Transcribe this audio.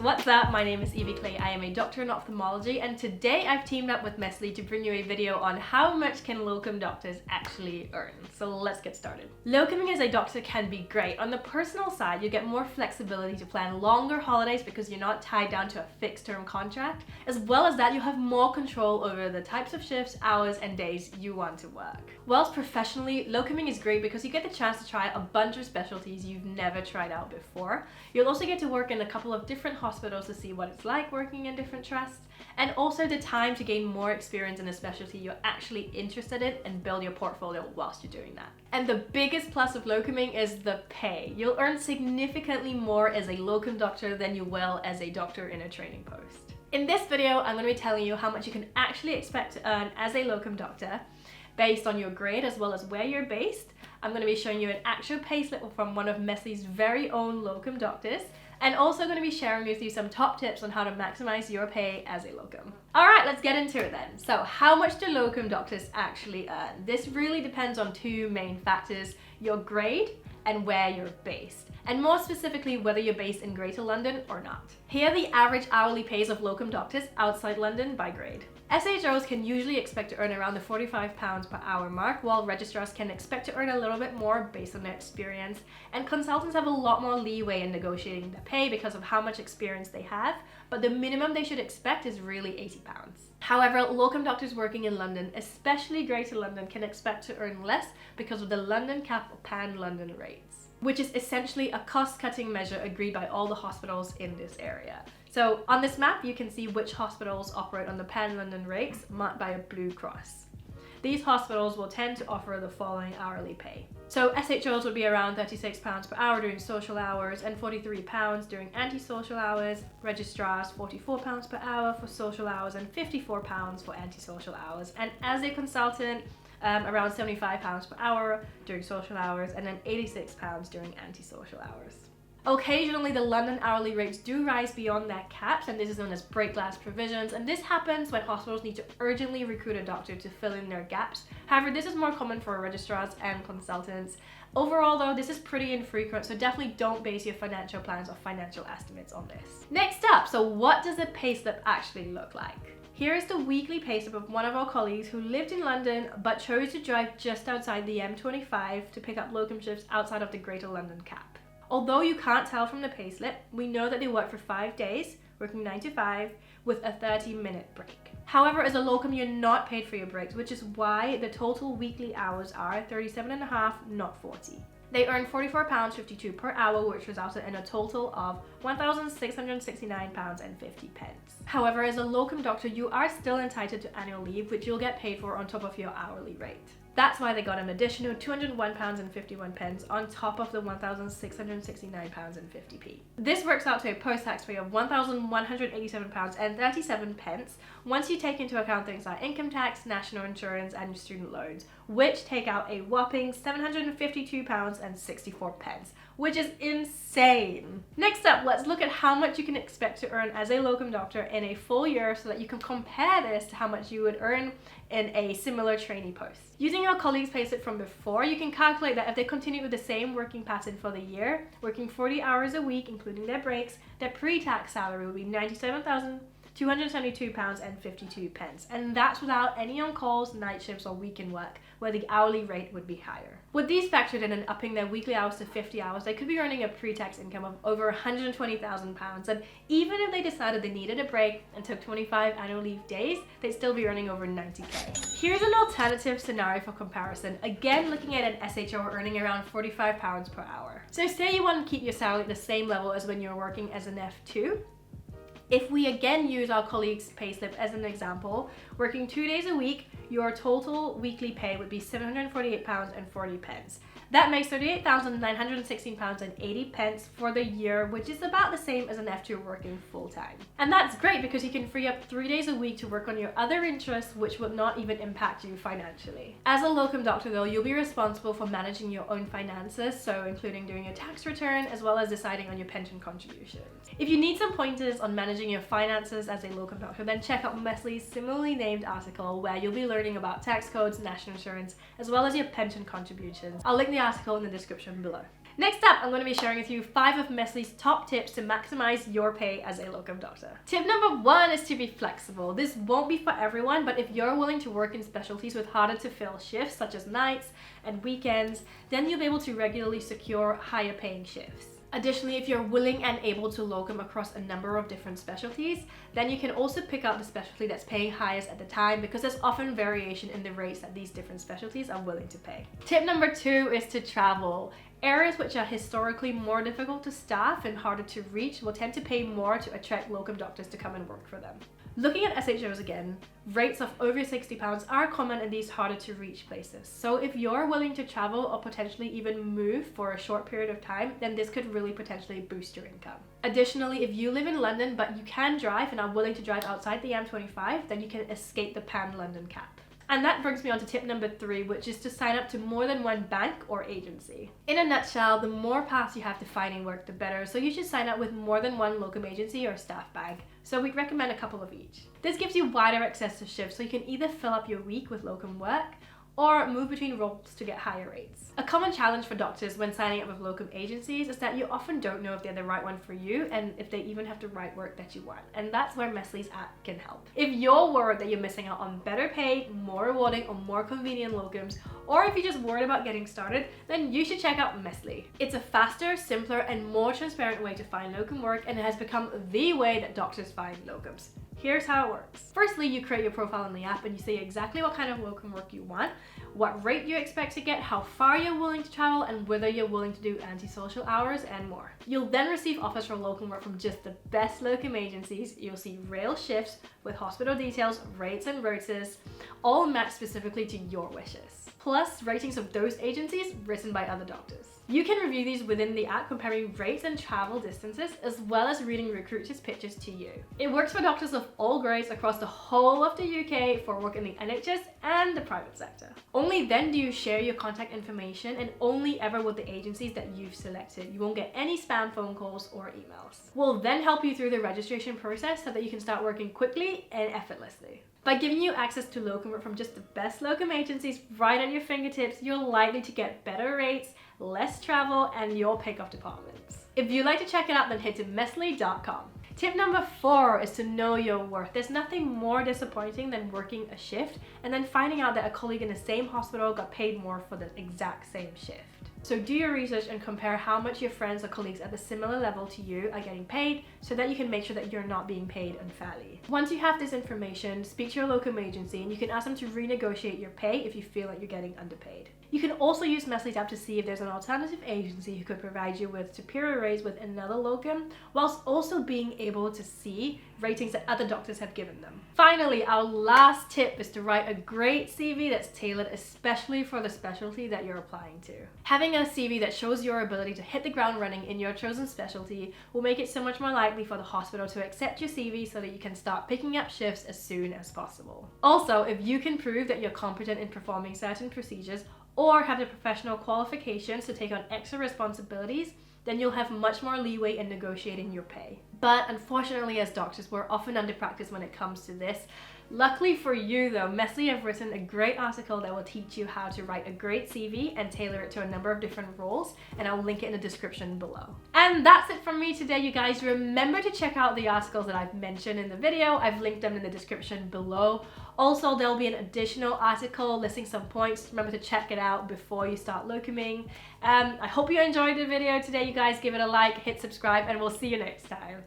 what's up? My name is Evey. I am a doctor in ophthalmology, and today I've teamed up with Mesli to bring you a video on how much can locum doctors actually earn. So let's get started. Locuming as a doctor can be great. On the personal side, you get more flexibility to plan longer holidays because you're not tied down to a fixed term contract. As well as that, you have more control over the types of shifts, hours, and days you want to work. Whilst professionally, locuming is great because you get the chance to try a bunch of specialties you've never tried out before. You'll also get to work in a couple of different hospitals to see what it's like working in different trusts, and also the time to gain more experience in a specialty you're actually interested in and build your portfolio whilst you're doing that. And the biggest plus of locuming is the pay. You'll earn significantly more as a locum doctor than you will as a doctor in a training post. In this video, I'm going to be telling you how much you can actually expect to earn as a locum doctor based on your grade as well as where you're based. I'm going to be showing you an actual payslip from one of Mesli's very own locum doctors, and also going to be sharing with you some top tips on how to maximize your pay as a locum. Alright, let's get into it then. So how much do locum doctors actually earn? This really depends on two main factors: your grade and where you're based, and more specifically whether you're based in Greater London or not. Here are the average hourly pays of locum doctors outside London by grade. SHOs can usually expect to earn around the £45 per hour mark, while registrars can expect to earn a little bit more based on their experience, and consultants have a lot more leeway in negotiating their pay because of how much experience they have, but the minimum they should expect is really £80. However, locum doctors working in London, especially Greater London, can expect to earn less because of the London cap or pan-London rates, which is essentially a cost-cutting measure agreed by all the hospitals in this area. So on this map, you can see which hospitals operate on the pan-London rates marked by a blue cross. These hospitals will tend to offer the following hourly pay. So SHOs would be around £36 per hour during social hours and £43 during antisocial hours. Registrars, £44 per hour for social hours and £54 for antisocial hours. And as a consultant, around £75 per hour during social hours and then £86 during antisocial hours. Occasionally, the London hourly rates do rise beyond their caps, and this is known as break glass provisions, and this happens when hospitals need to urgently recruit a doctor to fill in their gaps. However, this is more common for registrars and consultants. Overall though, this is pretty infrequent, so definitely don't base your financial plans or financial estimates on this. Next up, so what does a payslip actually look like? Here is the weekly payslip of one of our colleagues who lived in London but chose to drive just outside the M25 to pick up locum shifts outside of the Greater London cap. Although you can't tell from the payslip, we know that they work for 5 days, working 9 to 5, with a 30-minute break. However, as a locum, you're not paid for your breaks, which is why the total weekly hours are 37.5, not 40. They earn £44.52 per hour, which resulted in a total of £1,669.50. However, as a locum doctor, you are still entitled to annual leave, which you'll get paid for on top of your hourly rate. That's why they got an additional £201.51 on top of the £1,669.50. This works out to a post-tax pay of £1,187.37 once you take into account things like income tax, national insurance, and student loans, which take out a whopping £752.64, which is insane. Next up, let's look at how much you can expect to earn as a locum doctor in a full year so that you can compare this to how much you would earn in a similar trainee post. Using our colleagues' payslip from before, you can calculate that if they continue with the same working pattern for the year, working 40 hours a week, including their breaks, their pre-tax salary will be £97,272.52, and that's without any on-calls, night shifts, or weekend work, where the hourly rate would be higher. With these factored in and upping their weekly hours to 50 hours, they could be earning a pre-tax income of over £120,000, and even if they decided they needed a break and took 25 annual leave days, they'd still be earning over 90k. Here's an alternative scenario for comparison, again looking at an SHO earning around £45 per hour. So say you want to keep your salary at the same level as when you're working as an F2. If we again use our colleague's payslip as an example, working 2 days a week, your total weekly pay would be £748.40. That makes £38,916.80 for the year, which is about the same as an F2 working full-time. And that's great because you can free up 3 days a week to work on your other interests, which will not even impact you financially. As a locum doctor though, you'll be responsible for managing your own finances, so including doing your tax return as well as deciding on your pension contributions. If you need some pointers on managing your finances as a locum doctor, then check out Mesli's similarly named article where you'll be learning about tax codes, national insurance, as well as your pension contributions. I'll link the article in the description below. Next up, I'm going to be sharing with you 5 of Mesli's top tips to maximize your pay as a locum doctor. Tip number 1 is to be flexible. This won't be for everyone, but if you're willing to work in specialties with harder to fill shifts such as nights and weekends, then you'll be able to regularly secure higher paying shifts. Additionally, if you're willing and able to locum across a number of different specialties, then you can also pick out the specialty that's paying highest at the time, because there's often variation in the rates that these different specialties are willing to pay. Tip number 2 is to travel. Areas which are historically more difficult to staff and harder to reach will tend to pay more to attract locum doctors to come and work for them. Looking at SHOs again, rates of over £60 are common in these harder to reach places. So if you're willing to travel or potentially even move for a short period of time, then this could really potentially boost your income. Additionally, if you live in London but you can drive and are willing to drive outside the M25, then you can escape the pan-London cap. And that brings me on to tip number 3, which is to sign up to more than one bank or agency. In a nutshell, the more paths you have to finding work, the better. So you should sign up with more than one locum agency or staff bank. So we'd recommend a couple of each. This gives you wider access to shifts, so you can either fill up your week with locum work or move between roles to get higher rates. A common challenge for doctors when signing up with locum agencies is that you often don't know if they're the right one for you and if they even have the right work that you want. And that's where Mesli's app can help. If you're worried that you're missing out on better paid, more rewarding, or more convenient locums, or if you're just worried about getting started, then you should check out Mesli. It's a faster, simpler, and more transparent way to find locum work, and it has become the way that doctors find locums. Here's how it works. Firstly, you create your profile in the app and you say exactly what kind of locum work you want, what rate you expect to get, how far you're willing to travel, and whether you're willing to do antisocial hours and more. You'll then receive offers for locum work from just the best locum agencies. You'll see real shifts with hospital details, rates, and rotas, all matched specifically to your wishes. Plus, ratings of those agencies written by other doctors. You can review these within the app, comparing rates and travel distances, as well as reading recruiters' pitches to you. It works for doctors of all grades across the whole of the UK for work in the NHS and the private sector. Only then do you share your contact information, and only ever with the agencies that you've selected. You won't get any spam phone calls or emails. We'll then help you through the registration process so that you can start working quickly and effortlessly. By giving you access to locum work from just the best locum agencies right at your fingertips, you're likely to get better rates, less travel, and your pick of departments. If you'd like to check it out, then head to mesli.com. Tip number 4 is to know your worth. There's nothing more disappointing than working a shift and then finding out that a colleague in the same hospital got paid more for the exact same shift. So do your research and compare how much your friends or colleagues at the similar level to you are getting paid, so that you can make sure that you're not being paid unfairly. Once you have this information, speak to your locum agency and you can ask them to renegotiate your pay if you feel like you're getting underpaid. You can also use Mesli's app to see if there's an alternative agency who could provide you with superior rates with another locum, whilst also being able to see ratings that other doctors have given them. Finally, our last tip is to write a great CV that's tailored especially for the specialty that you're applying to. Having a CV that shows your ability to hit the ground running in your chosen specialty will make it so much more likely for the hospital to accept your CV, so that you can start picking up shifts as soon as possible. Also, if you can prove that you're competent in performing certain procedures or have the professional qualifications to take on extra responsibilities, then you'll have much more leeway in negotiating your pay. But unfortunately, as doctors, we're often under practice when it comes to this. Luckily for you though, Mesli have written a great article that will teach you how to write a great CV and tailor it to a number of different roles, and I'll link it in the description below. And that's it from me today, you guys. Remember to check out the articles that I've mentioned in the video. I've linked them in the description below. Also, there'll be an additional article listing some points. Remember to check it out before you start locuming. I hope you enjoyed the video today, you guys. Give it a like, hit subscribe, and we'll see you next time.